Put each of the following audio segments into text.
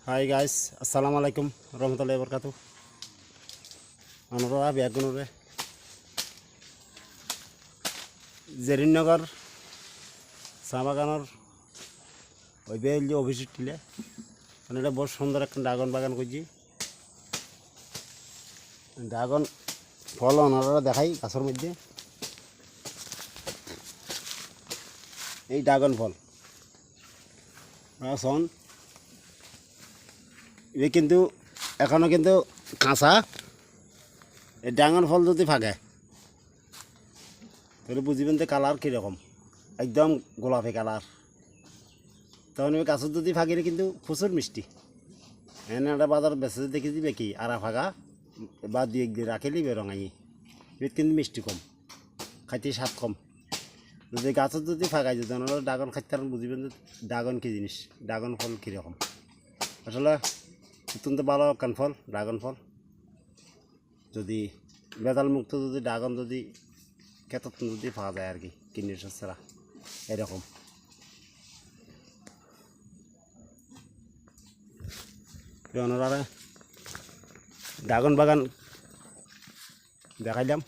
Hi guys, আসসালামু আলাইকুম রহমতুল্লাহি বরকাতু। আমরা বেগুনরে জেরিনগর চা বাগানের ওই বেল যে অফিস টিলে মানে এটা বহুত সুন্দর একটা ড্রাগন বাগান করছি। ড্রাগন ফল ওনারা দেখাই গাছের মধ্যে এই ড্রাগন ফল শোন এ কিন্তু এখনো কিন্তু কাঁচা। এই ড্রাগন ফল যদি ফাঁকে তাহলে বুঝবেন যে কালার কীরকম, একদম গোলাপি কালার। তখন ওই গাছের যদি ফাঁকিলে কিন্তু প্রচুর মিষ্টি। এনে একটা বাজার বেঁচে দেখে দিবে কি আরা ফাঁকা বা দুই একদিন রাখিলি বেরঙাই এর কিন্তু মিষ্টি কম, খাইতে স্বাদ কম। যদি গাছের যদি ফাঁকাই যদি ওনারা ড্রাগন খাইতে পারেন বুঝবেন যে ড্রাগন কী জিনিস, ড্রাগন ফল কীরকম। আসলে অত্যন্ত ভালো কান ফল ড্রাগন ফল। যদি বেদাল মুক্ত যদি ড্রাগন যদি ক্ষেত্র যদি পাওয়া যায় আর কি কিডনি ছাড়া এরকম। ওনারা ড্রাগন বাগান দেখাইলাম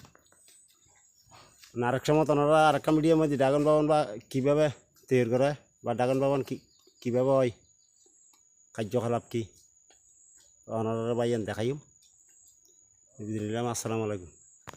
না। আরেক সময় ওনারা আরেকটা মিডিয়ার মধ্যে ড্রাগন বাগান বা কীভাবে তৈরি করে বা ড্রাগন বাগান কীভাবে হয়, কার্যকলাপ কী ওনারা বাইয়ান দেখাইম। আসসালামু আলাইকুম।